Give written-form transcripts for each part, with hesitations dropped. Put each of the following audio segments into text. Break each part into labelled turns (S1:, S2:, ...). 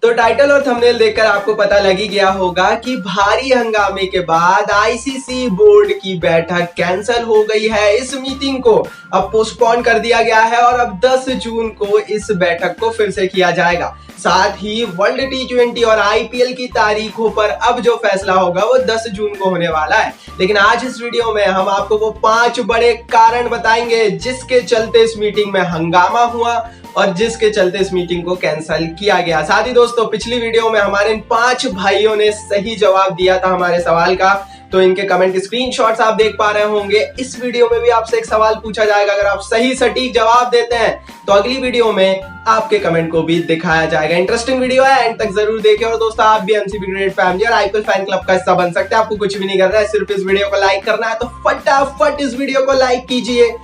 S1: तो टाइटल और थंबनेल देखकर आपको पता लग ही गया होगा कि भारी हंगामे के बाद आईसीसी बोर्ड की बैठक कैंसिल हो गई है। इस मीटिंग को अब पोस्टपोन कर दिया गया है और अब 10 जून को इस बैठक को फिर से किया जाएगा। साथ ही वर्ल्ड टी20 और आईपीएल की तारीखों पर अब जो फैसला होगा वो 10 जून को होने वाला है। लेकिन आज इस वीडियो में हम आपको वो 5 बड़े कारण बताएंगे जिसके चलते इस मीटिंग में हंगामा हुआ और जिसके चलते इस मीटिंग को कैंसिल किया गया। साथ ही दोस्तों, पिछली वीडियो में हमारे इन 5 भाइयों ने सही जवाब दिया था हमारे सवाल का, तो इनके कमेंट के स्क्रीनशॉट्स आप देख पा रहे होंगे। इस वीडियो में भी आपसे एक सवाल पूछा जाएगा, अगर आप सही सटीक जवाब देते हैं तो अगली वीडियो में आपके कमेंट को भी दिखाया जाएगा। इंटरेस्टिंग वीडियो है, एंड तक जरूर देखें। और दोस्तों, आप भी एमसीबी क्रिकेट फैमिली और आईपीएल फैन क्लब का हिस्सा बन सकते हैं। आपको कुछ भी नहीं करना है, सिर्फ इस वीडियो को लाइक करना है। तो फटाफट इस वीडियो को लाइक कीजिए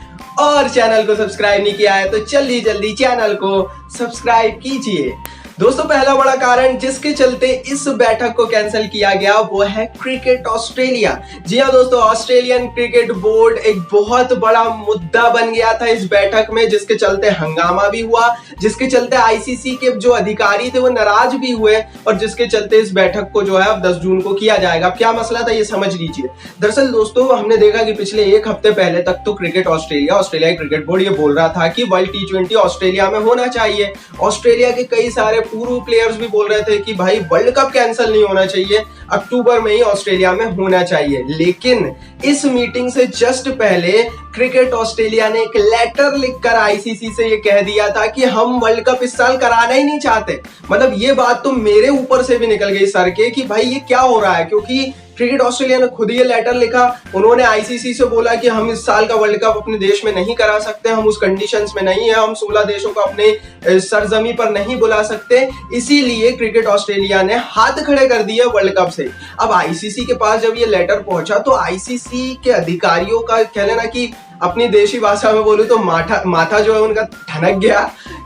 S1: और चैनल को सब्सक्राइब नहीं किया है तो जल्दी जल्दी चैनल को सब्सक्राइब कीजिए। दोस्तों, पहला बड़ा कारण जिसके चलते इस बैठक को कैंसिल किया गया वो है क्रिकेट ऑस्ट्रेलिया। जी हाँ दोस्तों, ऑस्ट्रेलियन क्रिकेट बोर्ड एक बहुत बड़ा मुद्दा बन गया था इस बैठक में, जिसके चलते हंगामा भी हुआ, जिसके चलते आईसीसी के जो अधिकारी थे वो नाराज भी हुए और जिसके चलते इस बैठक को जो है अब 10 जून को किया जाएगा। अब क्या मसला था ये समझ लीजिए। दरअसल दोस्तों, हमने देखा कि पिछले एक हफ्ते पहले तक तो क्रिकेट ऑस्ट्रेलिया क्रिकेट बोर्ड ये बोल रहा था कि वर्ल्ड टी20 ऑस्ट्रेलिया में होना चाहिए। ऑस्ट्रेलिया के कई सारे पूर्व प्लेयर्स भी बोल रहे थे कि भाई वर्ल्ड कप कैंसिल नहीं होना चाहिए, अक्टूबर में ही ऑस्ट्रेलिया में होना चाहिए। लेकिन इस मीटिंग से जस्ट पहले क्रिकेट ऑस्ट्रेलिया ने एक लेटर लिखकर आईसीसी से ये कह दिया था कि हम वर्ल्ड कप इस साल कराना ही नहीं चाहते। मतलब ये बात तो मेरे ऊपर से भी निकल गई सर के कि भाई ये क्या हो रहा है, क्योंकि क्रिकेट ऑस्ट्रेलिया ने खुद ये लेटर लिखा। उन्होंने आईसीसी से बोला कि हम इस साल का वर्ल्ड कप अपने देश में नहीं करा सकते, हम उस कंडीशंस में नहीं है, हम 16 देशों को अपने सरजमी पर नहीं बुला सकते। इसीलिए क्रिकेट ऑस्ट्रेलिया ने हाथ खड़े कर दिए वर्ल्ड कप से। अब आईसीसी के पास जब ये लेटर पहुंचा तो आईसीसी के अधिकारियों का कह लेना कि अपनी देशी भाषा में बोलूं तो माथा जो है उनका ठनक गया,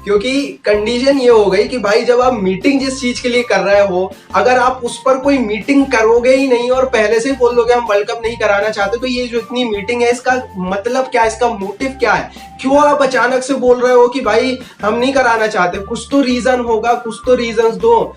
S1: क्योंकि कंडीशन ये हो गई कि भाई जब आप मीटिंग जिस चीज के लिए कर रहे हो, अगर आप उस पर कोई मीटिंग करोगे ही नहीं और पहले से ही बोल दोगे हम वर्ल्ड कप नहीं कराना चाहते, तो ये जो इतनी मीटिंग है इसका मतलब क्या है, इसका मोटिव क्या है, क्यों आप अचानक से बोल रहे हो कि भाई हम नहीं कराना चाहते। कुछ तो रीजन होगा, कुछ तो रीजंस दो।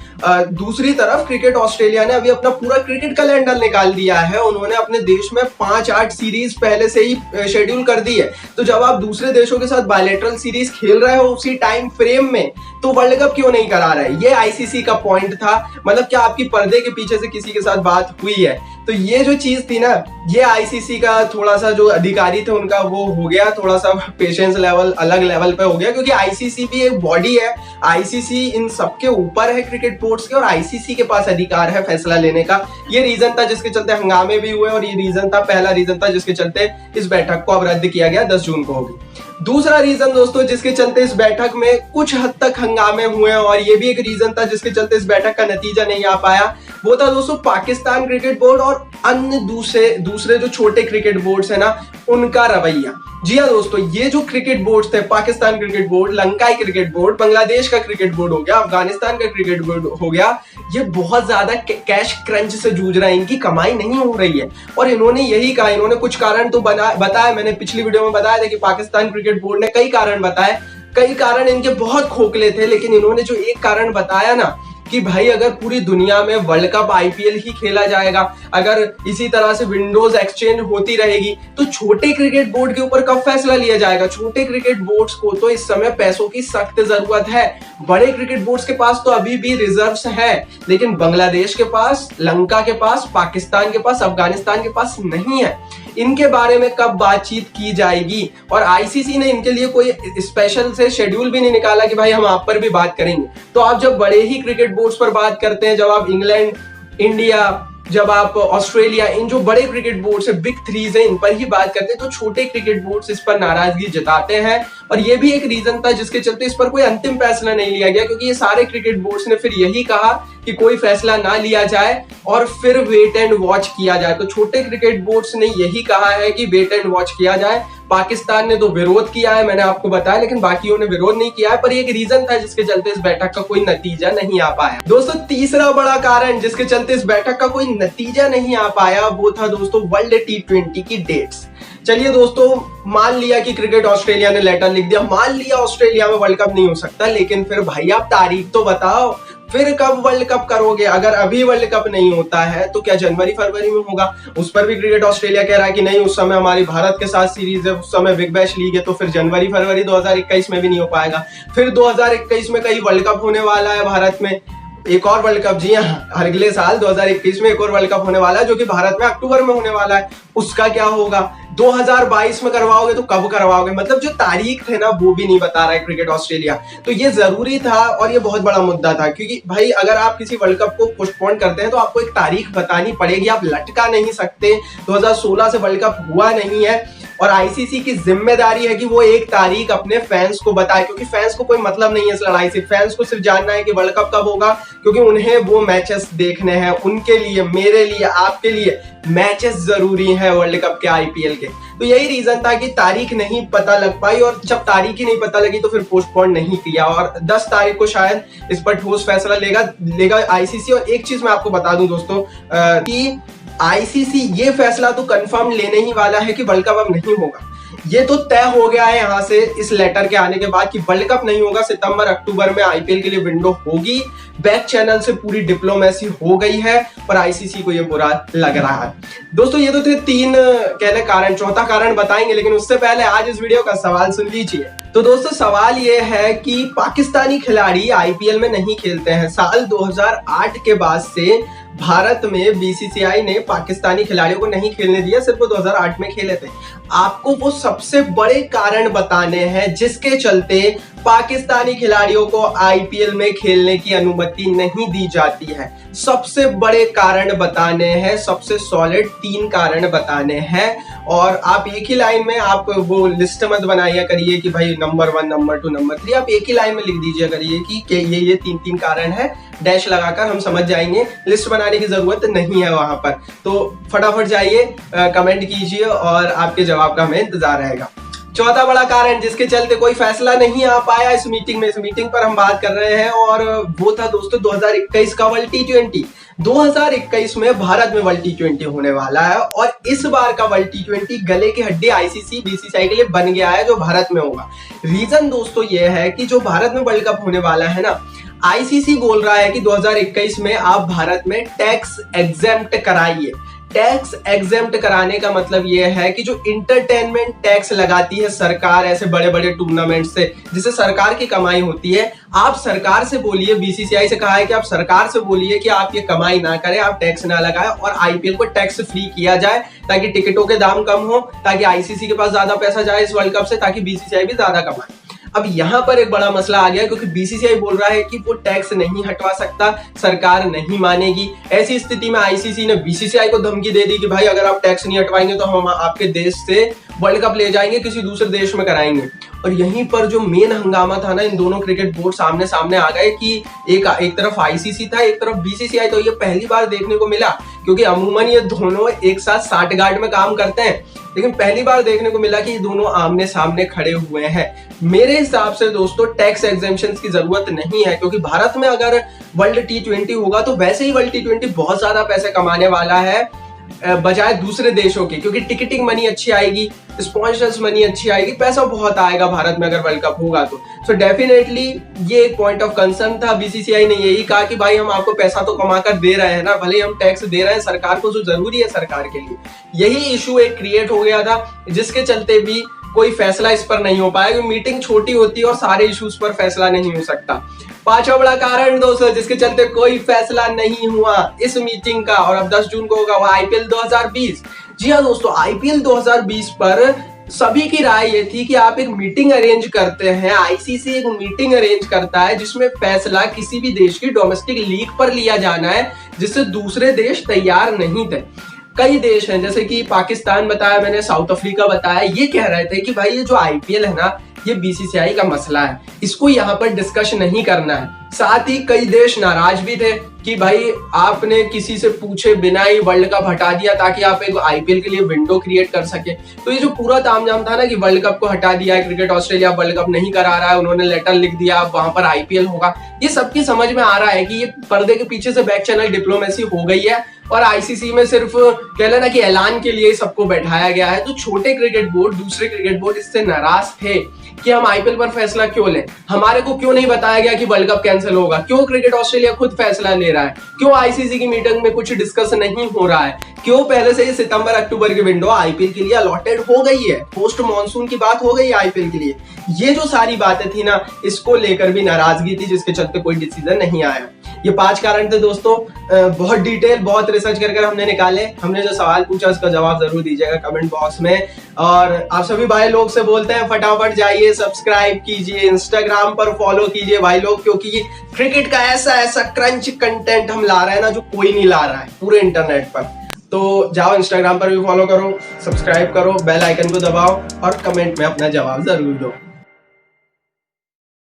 S1: दूसरी तरफ क्रिकेट ऑस्ट्रेलिया ने अभी अपना पूरा क्रिकेट कैलेंडर निकाल दिया है। उन्होंने अपने देश में 5-8 सीरीज पहले से ही शेड्यूल कर दी है। तो जब आप दूसरे देशों के साथ बायलैटरल सीरीज खेल रहे हो उसी टाइम फ्रेम में, तो वर्ल्ड कप क्यों नहीं करा रहे? ये आईसीसी का पॉइंट था। मतलब क्या आपकी पर्दे के पीछे से किसी के साथ बात हुई है? तो ये जो चीज थी ना, ये आईसीसी का थोड़ा सा जो अधिकारी थे उनका वो हो गया, थोड़ा सा पेशेंस लेवल अलग लेवल पे हो गया, क्योंकि आईसीसी भी एक बॉडी है। आईसीसी इन सबके ऊपर है क्रिकेट बोर्ड्स के, और आईसीसी के पास अधिकार है फैसला लेने का। ये रीजन था जिसके चलते हंगामे भी हुए और ये रीजन था, पहला रीजन था जिसके चलते इस बैठक को अब रद्द किया गया, 10 जून को होगी। दूसरा रीजन दोस्तों जिसके चलते इस बैठक में कुछ हद तक हंगामे हुए और ये भी एक रीजन था जिसके चलते इस बैठक का नतीजा नहीं आ पाया, वो था दोस्तों पाकिस्तान क्रिकेट बोर्ड और अन्य दूसरे जो छोटे क्रिकेट बोर्ड्स है ना, उनका रवैया। जी हाँ दोस्तों, ये जो क्रिकेट बोर्ड्स थे, पाकिस्तान क्रिकेट बोर्ड, लंकाई क्रिकेट बोर्ड, बांग्लादेश का क्रिकेट बोर्ड हो गया, अफगानिस्तान का क्रिकेट बोर्ड हो गया, ये बहुत ज्यादा कैश क्रंच से जूझ रहे हैं, इनकी कमाई नहीं हो रही है। और इन्होंने यही कहा, इन्होंने कुछ कारण तो बताया, मैंने पिछली वीडियो में बताया था कि पाकिस्तान क्रिकेट बोर्ड ने कई कारण बताए, कई कारण इनके बहुत खोखले थे, लेकिन इन्होंने जो एक कारण बताया ना कि भाई अगर पूरी दुनिया में वर्ल्ड कप आईपीएल ही खेला जाएगा, अगर इसी तरह से विंडोज एक्सचेंज होती रहेगी, तो छोटे क्रिकेट बोर्ड के ऊपर कब फैसला लिया जाएगा? छोटे क्रिकेट बोर्ड्स को तो इस समय पैसों की सख्त जरूरत है। बड़े क्रिकेट बोर्ड्स के पास तो अभी भी रिजर्व्स है, लेकिन बांग्लादेश के पास, लंका के पास, पाकिस्तान के पास, अफगानिस्तान के पास नहीं है। इनके बारे में कब बातचीत की जाएगी? और आईसीसी ने इनके लिए कोई स्पेशल से शेड्यूल भी नहीं निकाला कि भाई हम आप पर भी बात करेंगे। तो आप जब बड़े ही क्रिकेट बोर्ड्स पर बात करते हैं, जब आप इंग्लैंड, इंडिया, जब आप ऑस्ट्रेलिया, इन जो बड़े क्रिकेट बोर्ड्स है, बिग थ्रीज है, इन पर ही बात करते हैं, तो छोटे क्रिकेट बोर्ड्स इस पर नाराजगी जताते हैं। और ये भी एक रीजन था जिसके चलते इस पर कोई अंतिम फैसला नहीं लिया गया, क्योंकि ये सारे क्रिकेट बोर्ड्स ने फिर यही कहा कि कोई फैसला ना लिया जाए और फिर वेट एंड वॉच किया जाए। तो छोटे क्रिकेट बोर्ड्स ने यही कहा है कि वेट एंड वॉच किया जाए। पाकिस्तान ने तो विरोध किया है, मैंने आपको बताया, लेकिन बाकियों ने विरोध नहीं किया है। पर एक रीजन था जिसके चलते इस बैठक का कोई नतीजा नहीं आ पाया। दोस्तों, तीसरा बड़ा कारण जिसके चलते इस बैठक का कोई नतीजा नहीं आ पाया वो था दोस्तों वर्ल्ड टी20 की डेट्स। चलिए दोस्तों, मान लिया कि क्रिकेट ऑस्ट्रेलिया ने लेटर लिख दिया, मान लिया ऑस्ट्रेलिया में वर्ल्ड कप नहीं हो सकता, लेकिन फिर भाई आप तारीख तो बताओ, फिर कब वर्ल्ड कप करोगे? अगर अभी वर्ल्ड कप नहीं होता है तो क्या जनवरी फरवरी में होगा? उस पर भी क्रिकेट ऑस्ट्रेलिया कह रहा है कि नहीं, उस समय हमारी भारत के साथ सीरीज है, उस समय बिग बैश लीग है, तो फिर जनवरी फरवरी 2021 में भी नहीं हो पाएगा। फिर 2021 में कहीं वर्ल्ड कप होने वाला है भारत में, एक और वर्ल्ड कप, जी हाँ, अगले साल 2021 में एक और वर्ल्ड कप होने वाला है जो कि भारत में अक्टूबर में होने वाला है। उसका क्या होगा? 2022 में करवाओगे तो कब करवाओगे? मतलब जो तारीख थे ना वो भी नहीं बता रहा है क्रिकेट ऑस्ट्रेलिया। तो ये जरूरी था और ये बहुत बड़ा मुद्दा था, क्योंकि भाई अगर आप किसी वर्ल्ड कप को पोस्टपोन करते हैं तो आपको एक तारीख बतानी पड़ेगी, आप लटका नहीं सकते। 2016 से वर्ल्ड कप हुआ नहीं है और आईसीसी की जिम्मेदारी है कि वो एक तारीख अपने फैंस को बताए, क्योंकि फैंस को कोई मतलब नहीं है इस लड़ाई से। फैंस को सिर्फ जानना है कि वर्ल्ड कप कब होगा, क्योंकि उन्हें वो मैचेस देखने हैं। उनके लिए, मेरे लिए, आपके लिए मैचेस जरूरी हैं वर्ल्ड कप के, आईपीएल के। तो यही रीजन था कि तारीख नहीं पता लग पाई, और जब तारीख ही नहीं पता लगी तो फिर पोस्टपोन नहीं किया, और 10 तारीख को शायद इस पर ठोस फैसला लेगा आईसीसी। और एक चीज मैं आपको बता दूं दोस्तों कि आईसीसी ये फैसला तो कंफर्म लेने ही वाला है कि वर्ल्ड कप अब नहीं होगा। ये तो तय हो गया है यहाँ से इस लेटर के आने के बाद कि वर्ल्ड कप नहीं होगा। सितंबर अक्टूबर में आईपीएल के लिए विंडो होगी। बैक चैनल से पूरी डिप्लोमेसी हो गई है और आईसीसी को ये बुरा लग रहा है। दोस्तों ये तो थे 3 कहने कारण, चौथा कारण बताएंगे, लेकिन उससे पहले आज इस वीडियो का सवाल सुन लीजिए। तो दोस्तों सवाल ये है कि पाकिस्तानी खिलाड़ी आईपीएल में नहीं खेलते हैं। साल 2008 के बाद से भारत में बीसीसीआई ने पाकिस्तानी खिलाड़ियों को नहीं खेलने दिया, सिर्फ वो 2008 में खेले थे। आपको वो सबसे बड़े कारण बताने हैं जिसके चलते पाकिस्तानी खिलाड़ियों को आईपीएल में खेलने की अनुमति नहीं दी जाती है। सबसे बड़े कारण बताने हैं, सबसे सॉलिड 3 कारण बताने हैं। और आप एक ही लाइन में, आप वो लिस्ट मत बनाइए करिए कि भाई नंबर 1, नंबर 2, नंबर 3, आप एक ही लाइन में लिख दीजिए करिए कि ये 3 कारण है, डैश लगाकर हम समझ जाएंगे। लिस्ट बनाने की जरूरत नहीं है वहां पर। तो फटाफट जाइए, कमेंट कीजिए और आपके जवाब का हमें इंतजार रहेगा। चौथा बड़ा कारण जिसके चलते कोई फैसला नहीं आ पाया इस मीटिंग में, इस मीटिंग पर हम बात कर रहे हैं, और वो था दोस्तों 2021 का वर्ल्ड T20। 2021 में भारत में वर्ल्ड T20 होने वाला है, और इस बार का वर्ल्ड T20 गले की हड्डी आईसीसी बीसीसीआई के लिए बन गया है, जो भारत में होगा। रीजन दोस्तों ये है कि जो भारत में वर्ल्ड कप होने वाला है ना, आईसीसी बोल रहा है कि 2021 में आप भारत में टैक्स एग्जेम्प्ट कराइए। टैक्स एग्जेम्प्ट कराने का मतलब यह है कि जो इंटरटेनमेंट टैक्स लगाती है सरकार ऐसे बड़े बड़े टूर्नामेंट से, जिससे सरकार की कमाई होती है, आप सरकार से बोलिए, बीसीसीआई से कहा है कि आप सरकार से बोलिए कि आप ये कमाई ना करें, आप टैक्स ना लगाएं और आईपीएल को टैक्स फ्री किया जाए, ताकि टिकटों के दाम कम हो, ताकि आईसीसी के पास ज्यादा पैसा जाए इस वर्ल्ड कप से, ताकि बीसीसीआई भी ज्यादा कमाए। अब यहाँ पर एक बड़ा मसला आ गया, क्योंकि बीसीसीआई बोल रहा है कि वो टैक्स नहीं हटवा सकता, सरकार नहीं मानेगी। ऐसी स्थिति में आईसीसी ने बीसीसीआई को धमकी दे दी कि भाई अगर आप टैक्स नहीं हटवाएंगे तो हम आपके देश से वर्ल्ड कप ले जाएंगे, किसी दूसरे देश में कराएंगे। और यहीं पर जो मेन हंगामा था ना, इन दोनों क्रिकेट बोर्ड सामने सामने आ गए कि एक तरफ आईसीसी था, एक तरफ बीसीसीआई। तो ये पहली बार देखने को मिला, क्योंकि अमूमन ये दोनों एक साथ 60 गार्ड में काम करते हैं, लेकिन पहली बार देखने को मिला कि ये दोनों आमने सामने खड़े हुए हैं। मेरे हिसाब से दोस्तों टैक्स एग्जेम्पशन की जरूरत नहीं है, क्योंकि भारत में अगर वर्ल्ड T20 होगा तो वैसे ही वर्ल्ड T20 बहुत ज्यादा पैसे कमाने वाला है बजाय दूसरे देशों के, क्योंकि टिकटिंग मनी अच्छी आएगी, स्पॉन्सर्स मनी अच्छी आएगी, पैसा बहुत आएगा भारत में अगर वर्ल्ड कप होगा तो। सो डेफिनेटली ये एक पॉइंट ऑफ कंसर्न था। बीसीसीआई ने यही कहा कि भाई हम आपको पैसा तो कमा कर दे रहे हैं ना, भले हम टैक्स दे रहे हैं सरकार को, जो जरूरी है सरकार के लिए। यही इशू एक क्रिएट हो गया था, जिसके चलते भी कोई फैसला इस पर नहीं हो पाया, क्योंकि मीटिंग छोटी होती है और सारे इश्यूज पर फैसला नहीं हो सकता। पांचवा बड़ा कारण दोस्तों जिसके चलते कोई फैसला नहीं हुआ इस मीटिंग का, और अब 10 जून को होगा, वो आईपीएल 2020। जी हाँ दोस्तों, आईपीएल 2020 पर सभी की राय ये थी कि आप एक मीटिंग अरेंज करते हैं, आईसीसी एक मीटिंग अरेंज करता है जिसमें फैसला किसी भी देश की डोमेस्टिक लीग पर लिया जाना है, जिससे दूसरे देश तैयार नहीं थे। कई देश हैं, जैसे कि पाकिस्तान बताया मैंने, साउथ अफ्रीका बताया, ये कह रहे थे कि भाई ये जो आईपीएल है ना, ये बीसीसीआई का मसला है, इसको यहाँ पर डिस्कस नहीं करना है। साथ ही कई देश नाराज भी थे कि भाई आपने किसी से पूछे बिना ही वर्ल्ड कप हटा दिया ताकि आप एक आईपीएल के लिए विंडो क्रिएट कर सके। तो ये जो पूरा तामझाम था ना कि वर्ल्ड कप को हटा दिया है, क्रिकेट ऑस्ट्रेलिया वर्ल्ड कप नहीं करा रहा है, उन्होंने लेटर लिख दिया वहां पर आईपीएल होगा, ये सबकी समझ में आ रहा है कि ये पर्दे के पीछे से बैक चैनल डिप्लोमेसी हो गई है और आईसीसी में सिर्फ कह लेना कि ऐलान के लिए सबको बैठाया गया है। तो छोटे क्रिकेट बोर्ड, दूसरे क्रिकेट बोर्ड इससे नाराज थे कि हम आईपीएल पर फैसला क्यों लें, हमारे को क्यों नहीं बताया गया कि वर्ल्ड कप कैंसिल होगा, क्यों क्रिकेट ऑस्ट्रेलिया खुद फैसला ले रहा है, क्यों आईसीसी की मीटिंग में कुछ डिस्कस नहीं हो रहा है, क्यों पहले से ही सितंबर अक्टूबर की विंडो आईपीएल के लिए अलॉटेड हो गई है, पोस्ट मॉनसून की बात हो गई है आईपीएल के लिए। ये जो सारी बातें थी ना, इसको लेकर भी नाराजगी थी, जिसके चलते कोई डिसीजन नहीं आया। ये 5 कारण थे दोस्तों, बहुत डिटेल, बहुत रिसर्च कर हमने निकाले। हमने जो सवाल पूछा उसका जवाब जरूर दीजिएगा कमेंट बॉक्स में। और आप सभी भाई लोग से बोलते हैं फटाफट जाइए सब्सक्राइब कीजिए, इंस्टाग्राम पर फॉलो कीजिए भाई लोग, क्योंकि क्रिकेट का ऐसा क्रंच कंटेंट हम ला रहे हैं ना, जो कोई नहीं ला रहा है पूरे इंटरनेट पर। तो जाओ इंस्टाग्राम पर भी फॉलो करो, सब्सक्राइब करो, बेल आइकन को दबाओ और कमेंट में अपना जवाब जरूर दो।